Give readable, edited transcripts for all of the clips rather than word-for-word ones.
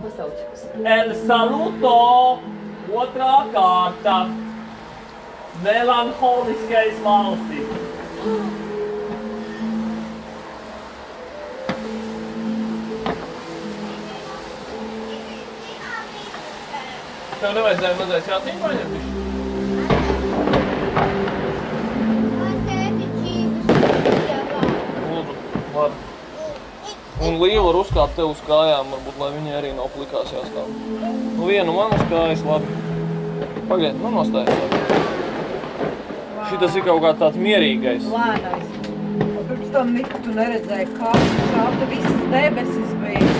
El Saluto, otrā kārta. Melanholiskais valsis. Tev nevajadzēja mazais jācīm paņemt? Lūdzu, var. Un Līja var uzkāpt tev uz kājām, varbūt, lai viņai arī nav plikās jāstāv. Nu, vienu man uz kājas, labi. Pagaid, nu nostājas, labi. Šitas ir kaut kā tāds mierīgais. Lēnais. Pirms tam Nika, tu neredzēji, kā šāda visas debesis bija.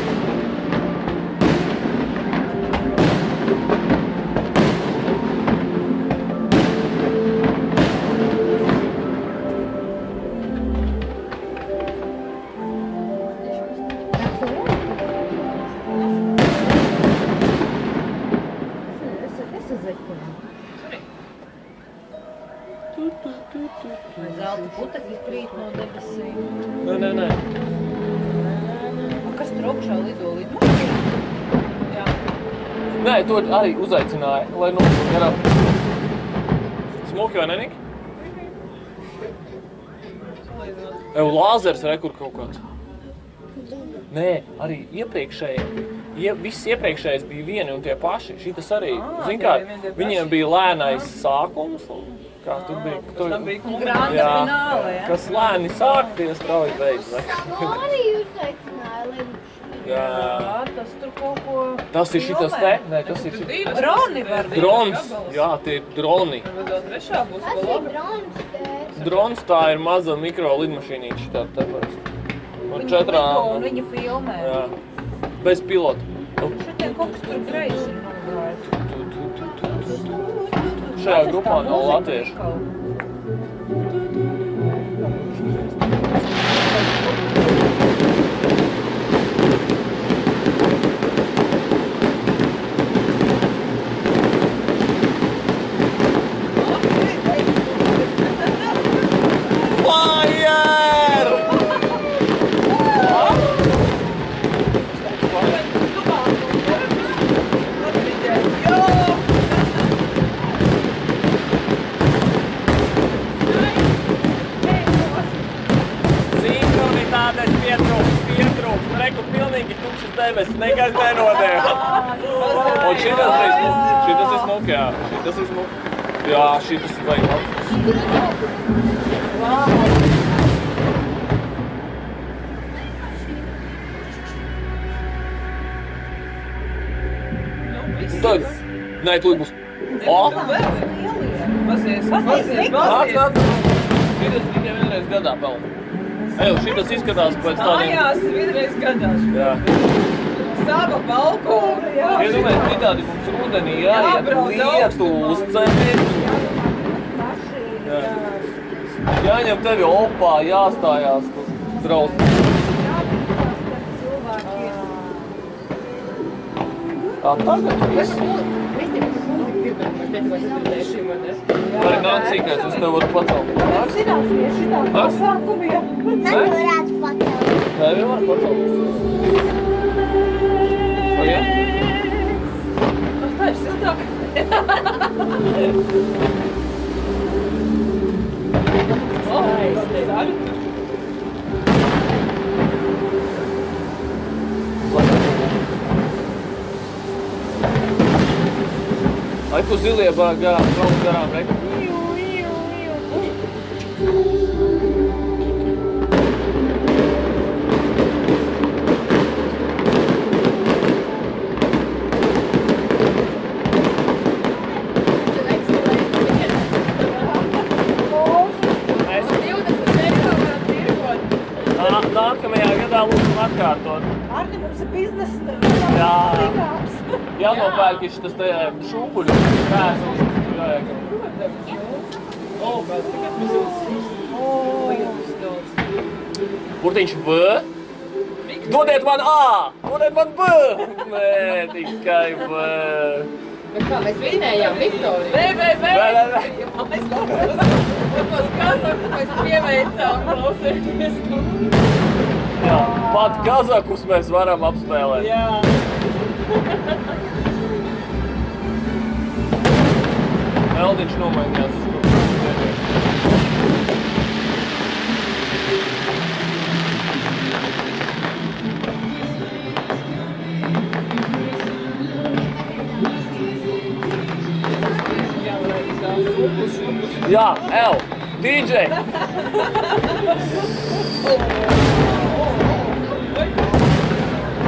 Vai zelta putekļi krīt no debesīm? Nē. Kas tur augšā lido? Jā. Nē, to arī uzaicināja, lai nu garām. Smuki vai ne, Nika? Ev, lāzers rekur kaut kāds. Nē, arī iepriekšējie. Viss iepriekšējais bija vieni un tie paši. Šitas arī, zin kā, viņiem bija lēnais sākums. Kā tur bija? Granda fināle, ja? Kas lēni sāk, tie strauji beidz. Arī uzaicināja, Jā, tas tur kaut ko... Tas ir šitas te? Nē, tas ir šitas. Droni var būt. Drons, jā, tie ir droni. Tas ir drons, tēs. Drons tā ir maza mikro lidmašīnīša šitā te parasti. Un četrām... Un viņa filmē. Jā, bez pilota. Šitiem kaut kas tur greizs ir nogājis. Šajā grupā nav latviešu. Debesis nekas nenodēja. Un šitas ir smuki, jā. Šitas ir smuki. Jā, šitas ir vajag labs. Tad, nē, tūlīt būs. O! Pasies. Šitas tikai vienreiz gadā pelna. Eju, šitas izskatās pēc tādiem... Mājās vienreiz gadā. Jā. Sava balkona, jā. Iedomājies, citādi mums rudenī jāiet lietu uzcēmēt. Jāņem tevi opā, jāstājās, tu brauc. Tā tagad viss. Arī nāk cīkais, es tev varu pacelt. Zināsies šitā pasākumiem. Nevarētu pacelt. Nē, jau var pacelt. Vai jā? Tā ir siltāk. Ai, tu zilie garām, brauc garām, reku. Nākamajā gadā lūdzu atkārtot. Arni, mums ir biznesa. Jā. Jānopērk šitas te šūpuļu pēsels. Burtiņš B. Dodiet man A! Dodiet man B! Nē, tikai B. Bet kā, mēs vinējām Viktoriju? Nē. Mēs kazakus pieveicām, klausēties. Jā, pat kazakus mēs varam apspēlēt. Jā. Eldiņš nomainījās uz kaut Jā, El, DJ!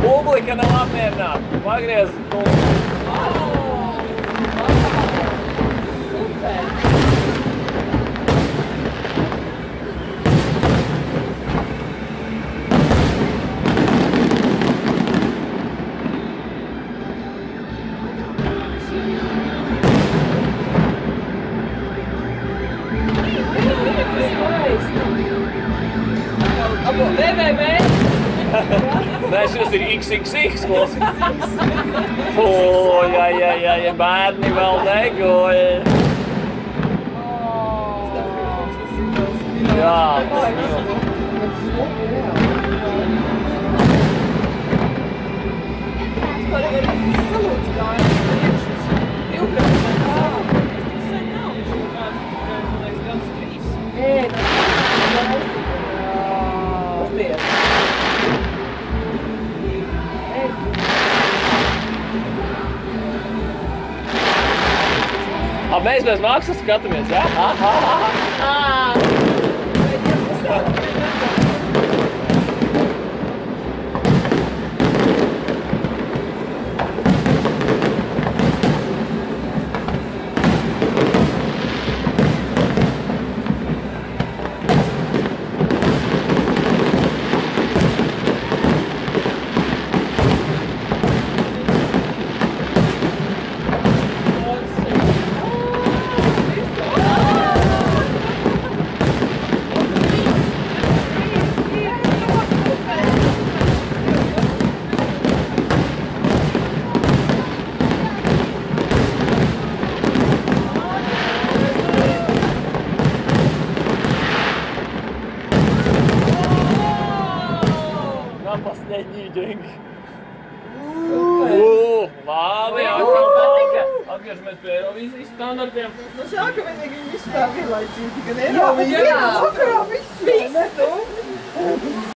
Publika nav apmierināta. Pagriez Nē, šis ir XXX, klausies. Ja bērni vēl negoja. Jā, mēs bez maksas skatāmies, jā? Последний день. Labi, atgriežamies pie Eirovīzijas standartiem. Nu žēl, ka vienīgi viņi visu tā vienlaicīgi, gan Eirovīzija, gan vakarā viss, ne tu?